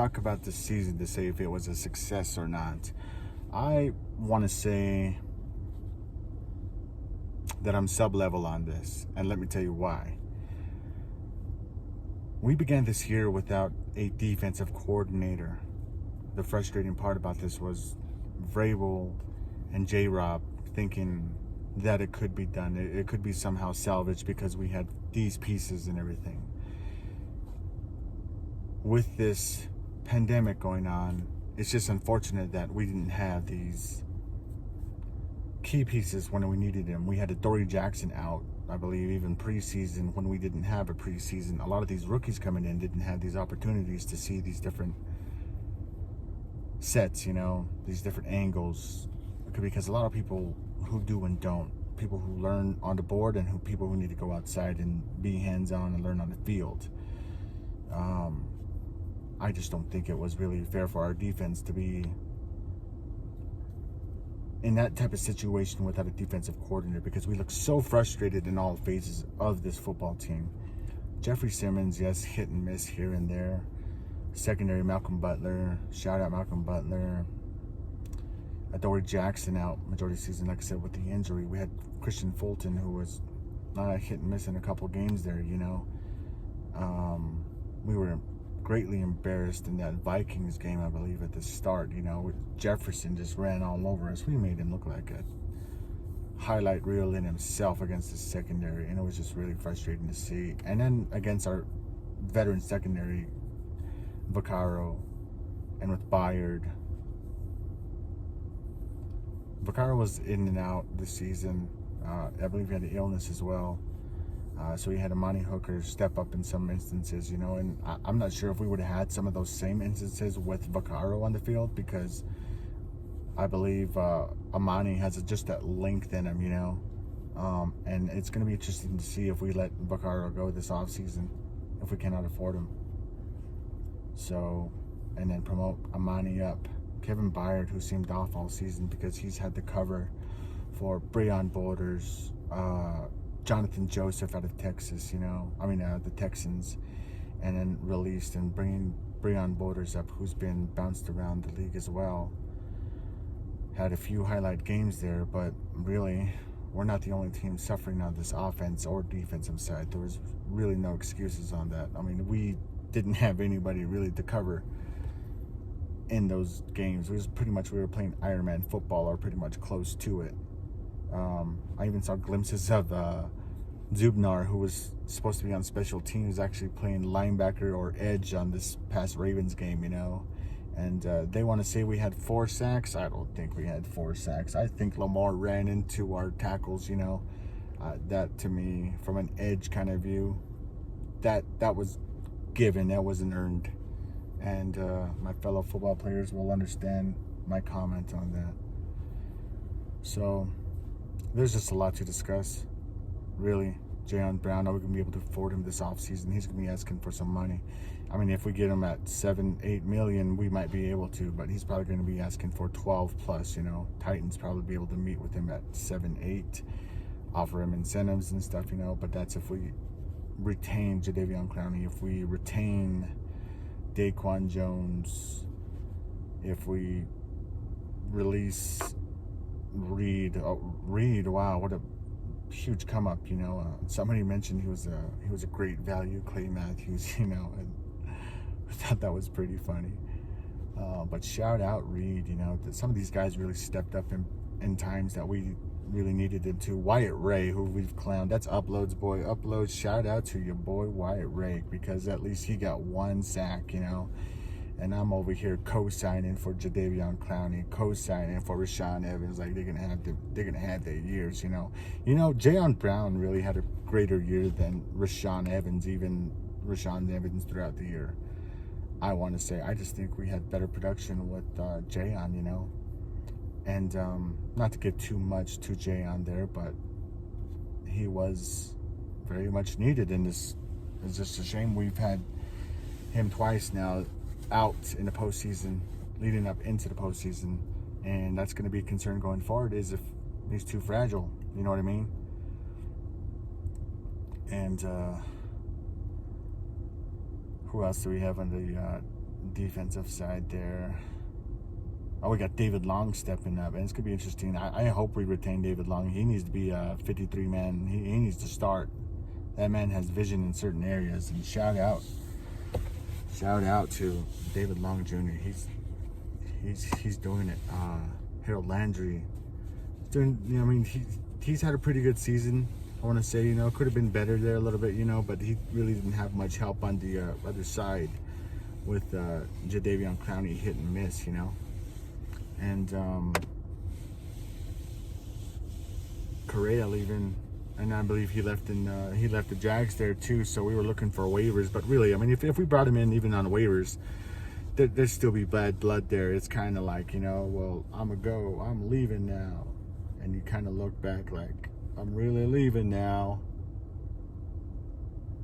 talk about the season to say if it was a success or not. I want to say that I'm sub-level on this, and let me tell you why. We began this year without a defensive coordinator. The frustrating part about this was Vrabel and J-Rob thinking that it could be done. It could be somehow salvaged because we had these pieces and everything. With this pandemic going on, it's just unfortunate that we didn't have these key pieces when we needed them. We had Dory Jackson out, I believe, even preseason when we didn't have a preseason. A lot of these rookies coming in didn't have these opportunities to see these different sets, these different angles. Because a lot of people who do and don't, people who learn on the board and people who need to go outside and be hands-on and learn on the field. I just don't think it was really fair for our defense to be in that type of situation without a defensive coordinator, because we look so frustrated in all phases of this football team. Jeffrey Simmons, yes, hit and miss here and there. Secondary, Malcolm Butler, shout out Malcolm Butler. Adoree Jackson out majority of the season, like I said, with the injury. We had Christian Fulton, who was not a hit and miss in a couple games there, We were greatly embarrassed in that Vikings game, I believe, at the start. Jefferson just ran all over us. We made him look like a highlight reel in himself against the secondary, and it was just really frustrating to see. And then against our veteran secondary, Vaccaro, and with Byard. Vaccaro was in and out this season. I believe he had an illness as well. So he had Amani Hooker step up in some instances, and I'm not sure if we would have had some of those same instances with Vaccaro on the field, because I believe Amani has just that length in him, and it's going to be interesting to see if we let Vaccaro go this offseason, if we cannot afford him. So, and then promote Amani up. Kevin Byard, who seemed off all season because he's had to cover for Breon Borders, Jonathan Joseph out of Texas, the Texans, and then released, and bringing Breon Borders up, who's been bounced around the league as well. Had a few highlight games there, but really, we're not the only team suffering on this offense or defensive side. There was really no excuses on that. We didn't have anybody really to cover in those games. We were playing Ironman football, or pretty much close to it. I even saw glimpses of Zubnar, who was supposed to be on special teams, actually playing linebacker or edge on this past Ravens game, And they want to say we had 4 sacks. I don't think we had 4 sacks. I think Lamar ran into our tackles, That, to me, from an edge kind of view, that was given. That wasn't earned. And my fellow football players will understand my comment on that. So there's just a lot to discuss, really. Jayon Brown, are we going to be able to afford him this offseason? He's going to be asking for some money. If we get him at $7-8 million, we might be able to, but he's probably going to be asking for 12 plus. Titans probably be able to meet with him at 7-8, offer him incentives and stuff, But that's if we retain Jadeveon Clowney, if we retain Daquan Jones, if we release Reed. Reed, wow, what a huge come up, Somebody mentioned he was a great value, Clay Matthews, and I thought that was pretty funny. But shout out Reed, that some of these guys really stepped up in times that we really needed them to. Wyatt Ray, who we've clowned, that's Uploads boy. Uploads, shout out to your boy Wyatt Ray, because at least he got 1 sack, And I'm over here co-signing for Jadeveon Clowney, co-signing for Rashaan Evans. Like, they're gonna have their years, Jayon Brown really had a greater year than Rashaan Evans, even Rashaan Evans throughout the year. I want to say, I just think we had better production with Jayon, And not to get too much to Jayon there, but he was very much needed in this. It's just a shame we've had him twice now out in the postseason, leading up into the postseason, and that's going to be a concern going forward, is if he's too fragile, you know what I mean? And who else do we have on the defensive side there. Oh, we got David Long stepping up, and it's going to be interesting. I hope we retain David Long. He needs to be a 53 man. He needs to start. That man has vision in certain areas. And shout out to David Long Jr. He's doing it. Harold Landry doing. I mean, he's had a pretty good season. I want to say, could have been better there a little bit, but he really didn't have much help on the other side with Jadeveon Clowney hit and miss, and Correa leaving, and I believe he left the Jags there too. So we were looking for waivers, but really, I mean, if we brought him in even on waivers, there'd still be bad blood there. It's kind of like, well, I'm leaving now, and you kind of look back like, I'm really leaving now,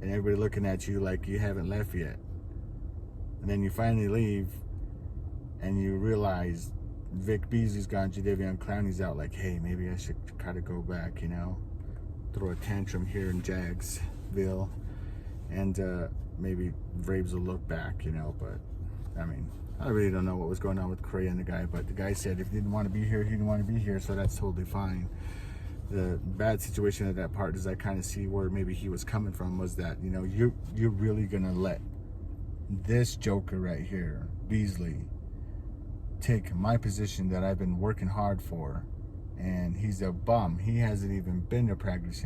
and everybody looking at you like you haven't left yet, and then you finally leave, and you realize Vic Beasley's gone, Jadeveon Clowney's out. Like, hey, maybe I should try to go back, throw a tantrum here in Jagsville, and maybe Braves will look back, But I mean, I really don't know what was going on with Correa and the guy. But the guy said if he didn't want to be here, he didn't want to be here. So that's totally fine. The bad situation of that part is I kind of see where maybe he was coming from, was that you're really gonna let this joker right here, Beasley, take my position that I've been working hard for, and he's a bum. He hasn't even been to practice,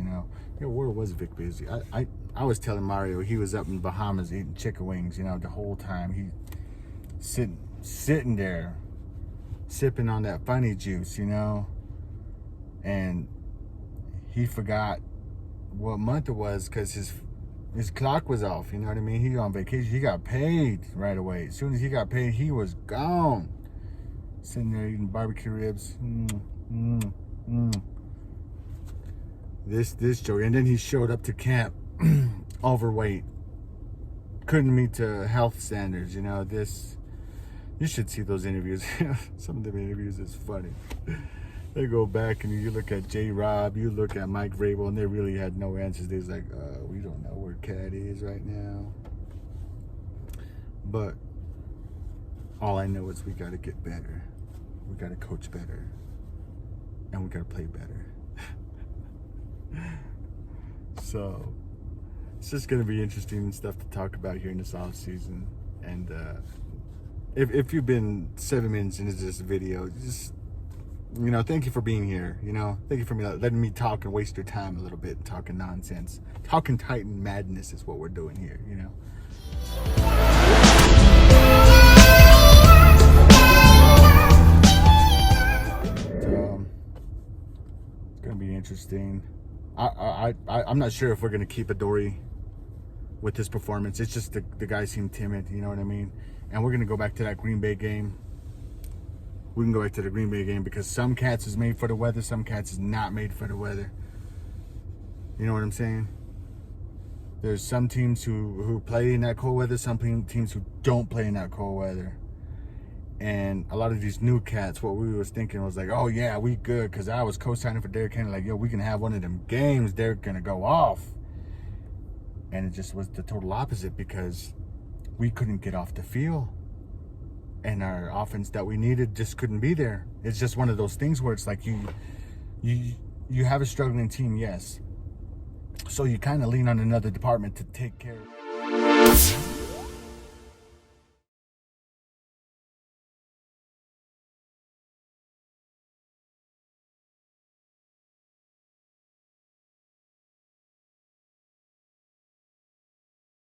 where was Vic Beasley? I was telling Mario he was up in Bahamas eating chicken wings, the whole time. He sitting there sipping on that funny juice, and he forgot what month it was because his clock was off, you know what I mean? He on vacation. He got paid right away. As soon as he got paid, he was gone. Sitting there eating barbecue ribs. This joke. And then he showed up to camp overweight. Couldn't meet the health standards, You should see those interviews. Some of them interviews is funny. They go back and you look at J-Rob, you look at Mike Vrabel, and they really had no answers. They was like, we don't know where Cat is right now. But all I know is we got to get better. We got to coach better. And we got to play better. So it's just going to be interesting stuff to talk about here in this off season. And if you've been 7 minutes into this video, just thank you for being here. Thank you for letting me talk and waste your time a little bit, talking nonsense. Talking Titan madness is what we're doing here, So, it's gonna be interesting. I'm not sure if we're gonna keep Adoree' with this performance. It's just the guy seemed timid, you know what I mean? And we're gonna go back to that Green Bay game. We can go back to the Green Bay game because some cats is made for the weather, some cats is not made for the weather. You know what I'm saying? There's some teams who play in that cold weather, some teams who don't play in that cold weather. And a lot of these new cats, what we was thinking was like, oh yeah, we good, because I was co-signing for Derrick Henry, like, yo, we can have one of them games, they're gonna go off. And it just was the total opposite because we couldn't get off the field. And our offense that we needed just couldn't be there. It's just one of those things where it's like you have a struggling team, yes. So you kind of lean on another department to take care of it.